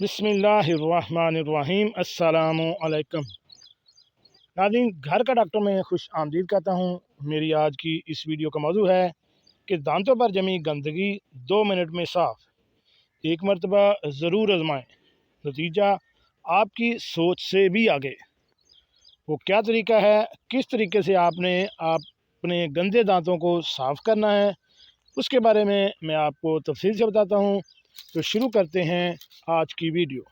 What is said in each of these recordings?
बिस्मिल्लाहिर्रहमानिर्रहीम। अस्सलामु अलैकुम नाज़रीन, घर का डॉक्टर में खुश आमदीद कहता हूँ। मेरी आज की इस वीडियो का मौजू है कि दांतों पर जमी गंदगी 2 मिनट में साफ़, एक मरतबा ज़रूर आजमाएं, नतीजा आपकी सोच से भी आगे। वो क्या तरीका है, किस तरीके से आपने अपने गंदे दांतों को साफ़ करना है, उसके बारे में मैं आपको तफसील से बताता हूँ। तो शुरू करते हैं आज की वीडियो।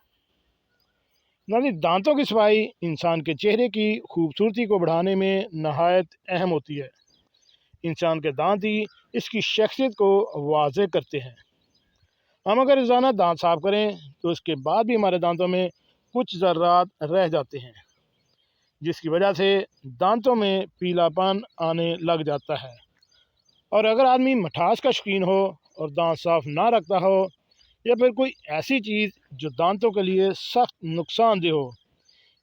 नाज़रीन, दांतों की सफाई इंसान के चेहरे की खूबसूरती को बढ़ाने में नहायत अहम होती है। इंसान के दांत ही इसकी शख्सियत को वाज़ेह करते हैं। हम अगर रोज़ाना दांत साफ़ करें तो उसके बाद भी हमारे दांतों में कुछ ज़र्रात रह जाते हैं, जिसकी वजह से दांतों में पीलापन आने लग जाता है। और अगर आदमी मिठास का शौकीन हो और दांत साफ़ ना रखता हो, या फिर कोई ऐसी चीज़ जो दांतों के लिए सख्त नुकसानदेह हो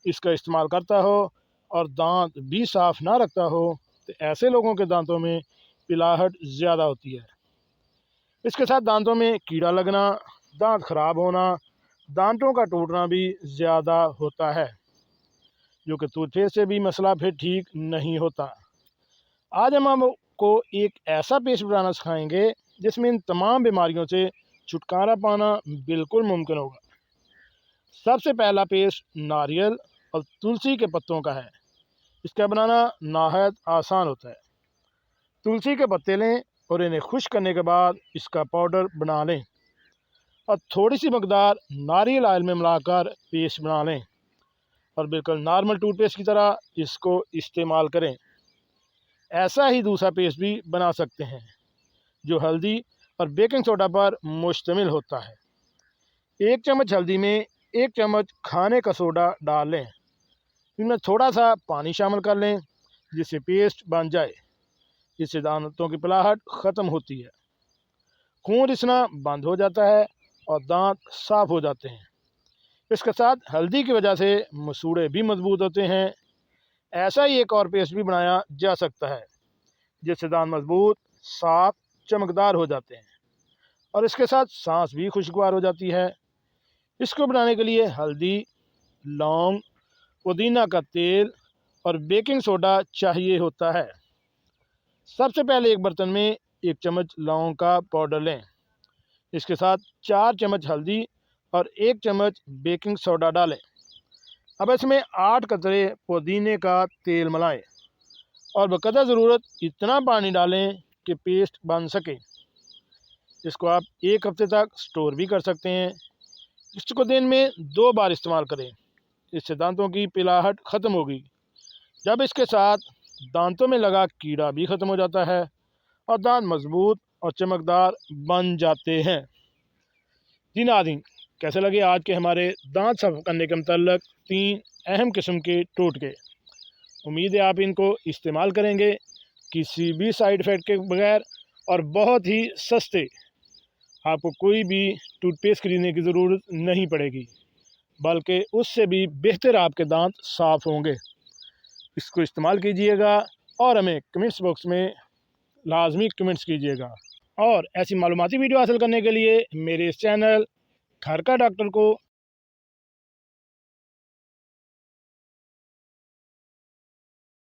इसका इस्तेमाल करता हो और दांत भी साफ़ ना रखता हो, तो ऐसे लोगों के दांतों में पिलाहट ज़्यादा होती है। इसके साथ दांतों में कीड़ा लगना, दांत ख़राब होना, दांतों का टूटना भी ज़्यादा होता है, जो कि टूथपेस्ट से भी मसला फिर ठीक नहीं होता। आज हम आपको एक ऐसा पेस्ट बनाना सिखाएंगे जिसमें इन तमाम बीमारियों से छुटकारा पाना बिल्कुल मुमकिन होगा। सबसे पहला पेस्ट नारियल और तुलसी के पत्तों का है। इसका बनाना नहायत आसान होता है। तुलसी के पत्ते लें और इन्हें खुश्क करने के बाद इसका पाउडर बना लें और थोड़ी सी मकदार नारियल ऑयल में मिलाकर पेस्ट बना लें और बिल्कुल नॉर्मल टूथपेस्ट की तरह इसको इस्तेमाल करें। ऐसा ही दूसरा पेस्ट भी बना सकते हैं जो हल्दी और बेकिंग सोडा पर मुश्तमिल होता है। 1 चम्मच हल्दी में 1 चम्मच खाने का सोडा डाल लें, इनमें थोड़ा सा पानी शामिल कर लें जिससे पेस्ट बन जाए। इससे दांतों की पिलाहट ख़त्म होती है, खून रिसना बंद हो जाता है और दांत साफ़ हो जाते हैं। इसके साथ हल्दी की वजह से मसूड़े भी मजबूत होते हैं। ऐसा ही एक और पेस्ट भी बनाया जा सकता है जिससे दांत मजबूत, साफ, चमकदार हो जाते हैं और इसके साथ सांस भी खुशगवार हो जाती है। इसको बनाने के लिए हल्दी, लौंग, पुदीना का तेल और बेकिंग सोडा चाहिए होता है। सबसे पहले एक बर्तन में 1 चम्मच लौंग का पाउडर लें। इसके साथ 4 चम्मच हल्दी और 1 चम्मच बेकिंग सोडा डालें। अब इसमें 8 कतरे पुदीने का तेल मिलाएं और बक़दर ज़रूरत इतना पानी डालें कि पेस्ट बन सके। इसको आप 1 हफ्ते तक स्टोर भी कर सकते हैं। इसको दिन में 2 बार इस्तेमाल करें, इससे दांतों की पिलाहट ख़त्म होगी। जब इसके साथ दांतों में लगा कीड़ा भी ख़त्म हो जाता है और दांत मजबूत और चमकदार बन जाते हैं। जी नाज़रीन, कैसे लगे आज के हमारे दांत साफ़ करने के मतलब 3 अहम किस्म के टोटके। उम्मीद है आप इनको इस्तेमाल करेंगे किसी भी साइड इफ़ेक्ट के बगैर और बहुत ही सस्ते। आपको कोई भी टूथपेस्ट खरीदने की ज़रूरत नहीं पड़ेगी, बल्कि उससे भी बेहतर आपके दांत साफ़ होंगे। इसको इस्तेमाल कीजिएगा और हमें कमेंट्स बॉक्स में लाजमी कमेंट्स कीजिएगा। और ऐसी मालूमाती वीडियो हासिल करने के लिए मेरे इस चैनल घर का डॉक्टर को